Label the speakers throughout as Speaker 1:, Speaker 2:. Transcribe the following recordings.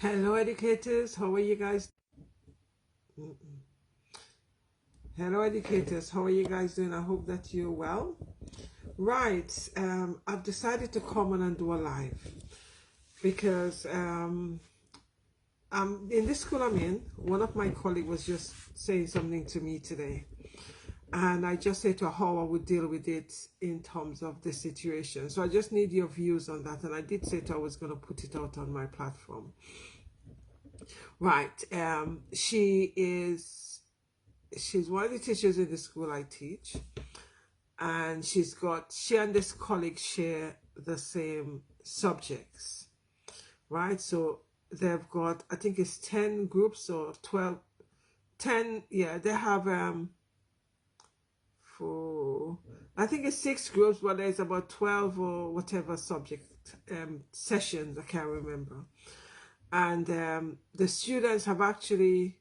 Speaker 1: Hello, educators. How are you guys? Mm-mm. Hello, educators. How are you guys doing? I hope that you're well. Right. I've decided to come on and do a live because in this school I'm in. One of my colleagues was just saying something to me today, and I just said to her how I would deal with it in terms of the situation. So I just need your views on that, and I did say to her I was going to put it out on my platform. Right. She's one of the teachers in the school I teach, and she and this colleague share the same subjects, right? So they've got, I think it's 10 groups or 12, 10. Yeah, they have for, I think it's 6 groups, but there's about 12 or whatever subject sessions, I can't remember. And the students have actually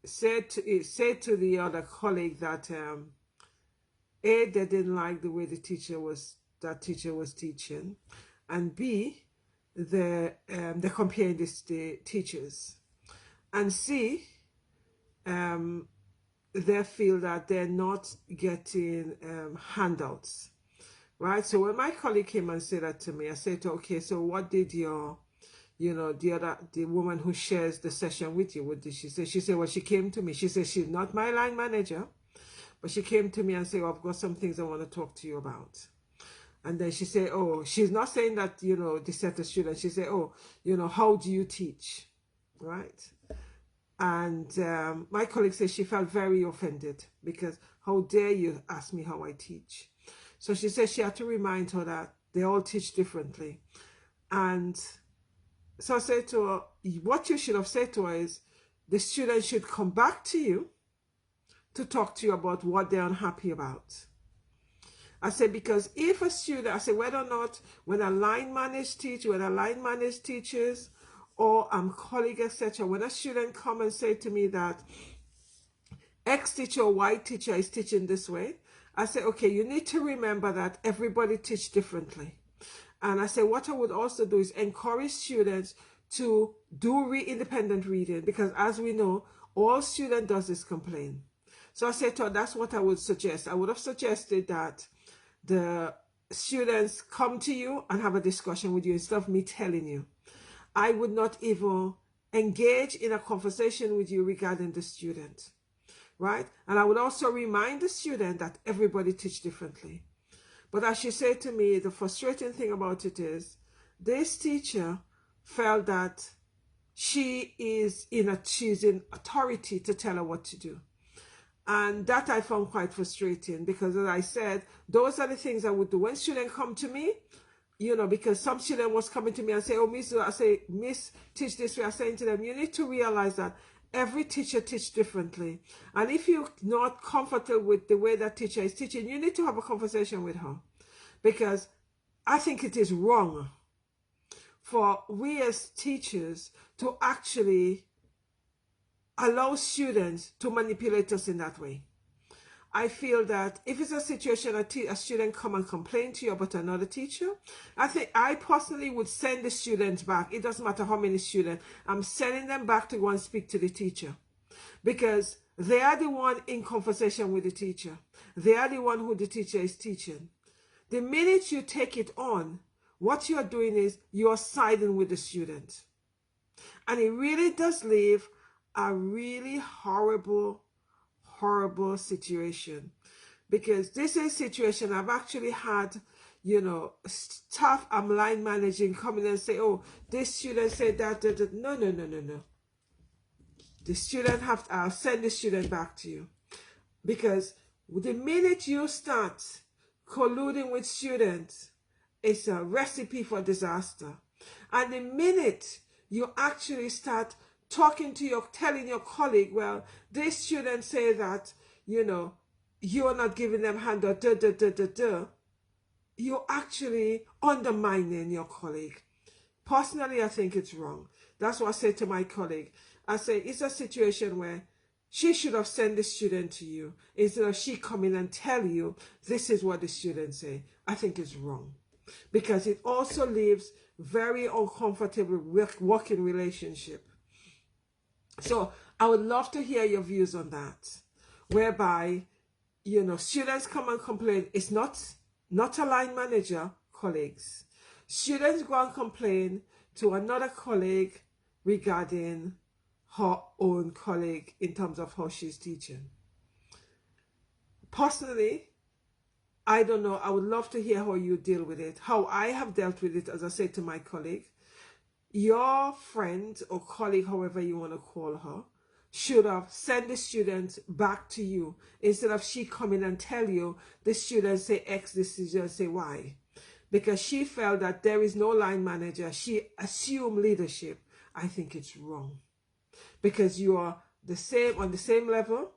Speaker 1: said to the other colleague that A, they didn't like the way that teacher was teaching, and B, they're comparing the teachers, and C, um, they feel that they're not getting handouts, right? So when my colleague came and said that to me, I said, okay, so what did the woman who shares the session with you, what did she say? She said, well, she came to me. She said she's not my line manager, but she came to me and said, oh, I've got some things I want to talk to you about. And then she said, oh, she's not saying that, the set of students. She said, oh, how do you teach? Right. And my colleague said she felt very offended because how dare you ask me how I teach? So she said she had to remind her that they all teach differently. And so I said to her, what you should have said to her is the students should come back to you to talk to you about what they're unhappy about. I said, because if a student, I said, whether or not when a line manager teaches, when a line manager teaches, or colleague, etc., when a student come and say to me that X teacher or Y teacher is teaching this way, I say, okay, you need to remember that everybody teach differently. And I say, what I would also do is encourage students to do independent reading, because as we know, all student does is complain. So I said to her, that's what I would suggest. I would have suggested that the students come to you and have a discussion with you instead of me telling you. I would not even engage in a conversation with you regarding the student, right? And I would also remind the student that everybody teach differently. But as she said to me, the frustrating thing about it is this teacher felt that she's in authority to tell her what to do. And that I found quite frustrating because, as I said, those are the things I would do. When students come to me, because some student was coming to me and say, oh, Miss, I say, Miss, teach this way. I saying to them, you need to realize that every teacher teach differently. And if you're not comfortable with the way that teacher is teaching, you need to have a conversation with her. Because I think it is wrong for we as teachers to actually allow students to manipulate us in that way. I feel that if it's a situation a student come and complain to you about another teacher, I think I personally would send the students back. It doesn't matter how many students. I'm sending them back to go and speak to the teacher, because they are the one in conversation with the teacher. They are the one who the teacher is teaching. The minute you take it on, what you are doing is you are siding with the student. And it really does leave a really horrible situation, because this is a situation I've actually had, staff I'm line managing come in and say, oh, this student said that. No. The student I'll send the student back to you, because the minute you start colluding with students, it's a recipe for disaster. And the minute you actually start telling your colleague, well, this student say that, you're not giving them handout, you're actually undermining your colleague. Personally, I think it's wrong. That's what I said to my colleague. I say it's a situation where she should have sent the student to you instead of she coming and tell you this is what the student say. I think it's wrong, because it also leaves very uncomfortable working relationship. So I would love to hear your views on that, whereby, students come and complain. It's not a line manager, colleagues. Students go and complain to another colleague regarding her own colleague in terms of how she's teaching. Personally, I don't know. I would love to hear how you deal with it, how I have dealt with it, as I said to my colleague. Your friend or colleague, however you want to call her, should have sent the student back to you instead of she coming and tell you the student say X, the student say Y. Because she felt that there is no line manager. She assumed leadership. I think it's wrong. Because you are on the same level,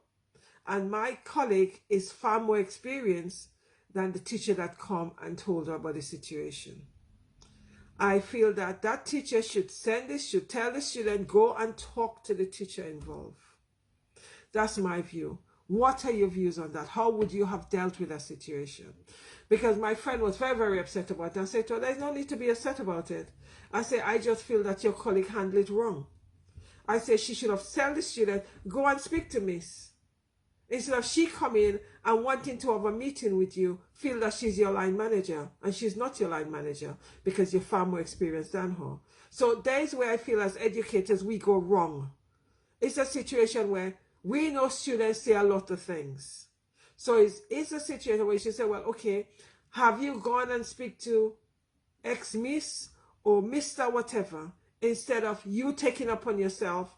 Speaker 1: and my colleague is far more experienced than the teacher that come and told her about the situation. I feel that that teacher should tell the student, go and talk to the teacher involved. That's my view. What are your views on that? How would you have dealt with that situation? Because my friend was very, very upset about it. I said to her, there's no need to be upset about it. I said, I just feel that your colleague handled it wrong. I said she should have told the student, go and speak to Miss. Instead of she coming and wanting to have a meeting with you, feel that she's your line manager, and she's not your line manager because you're far more experienced than her. So there's where I feel as educators we go wrong. It's a situation where we know students say a lot of things. So it's a situation where you should say, well, okay, have you gone and speak to ex-miss or Mr. whatever, instead of you taking upon yourself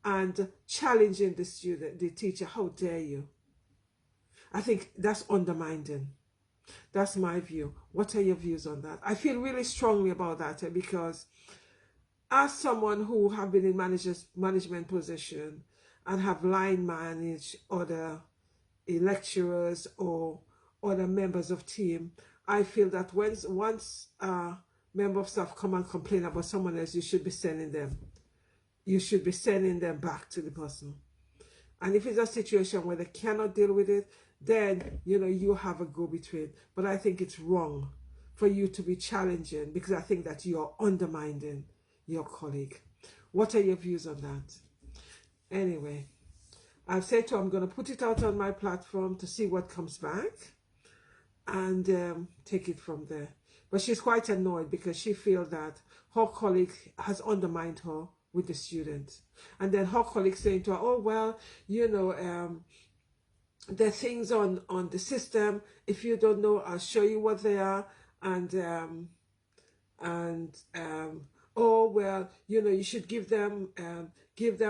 Speaker 1: and challenging the teacher. How dare you? I think that's undermining. That's my view. What are your views on that? I feel really strongly about that because as someone who have been in management position and have line managed other lecturers or other members of team, I feel that once a member of staff come and complain about someone else, you should be sending them. You should be sending them back to the person. And if it's a situation where they cannot deal with it, then, you have a go-between. But I think it's wrong for you to be challenging, because I think that you're undermining your colleague. What are your views on that? Anyway, I've said to her, I'm going to put it out on my platform to see what comes back and take it from there. But she's quite annoyed because she feels that her colleague has undermined her with the student. And then her colleague saying to her, oh, well, there are things on the system. If you don't know, I'll show you what they are. And oh, well, you should give them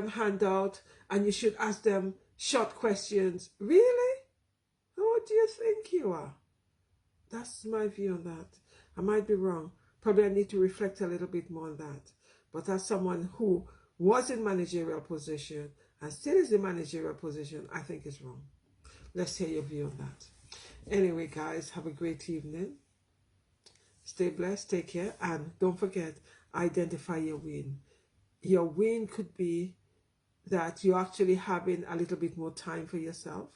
Speaker 1: handout, and you should ask them short questions. Really? Who do you think you are? That's my view on that. I might be wrong. Probably I need to reflect a little bit more on that. But as someone who was in managerial position and still is in managerial position, I think it's wrong. Let's hear your view on that. Anyway, guys, have a great evening. Stay blessed, take care, and don't forget, identify your win. Your win could be that you're actually having a little bit more time for yourself,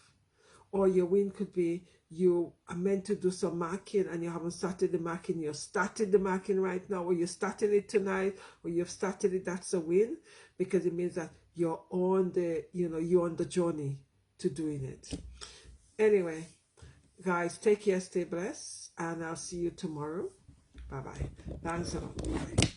Speaker 1: or your win could be you are meant to do some marking and you haven't started the marking. You started the marking right now, or you're starting it tonight, or you've started it. That's a win, because it means that you're on the, you're on the journey to doing it. Anyway, guys, take care, stay blessed, and I'll see you tomorrow. Bye-bye. Thanks a lot. Bye.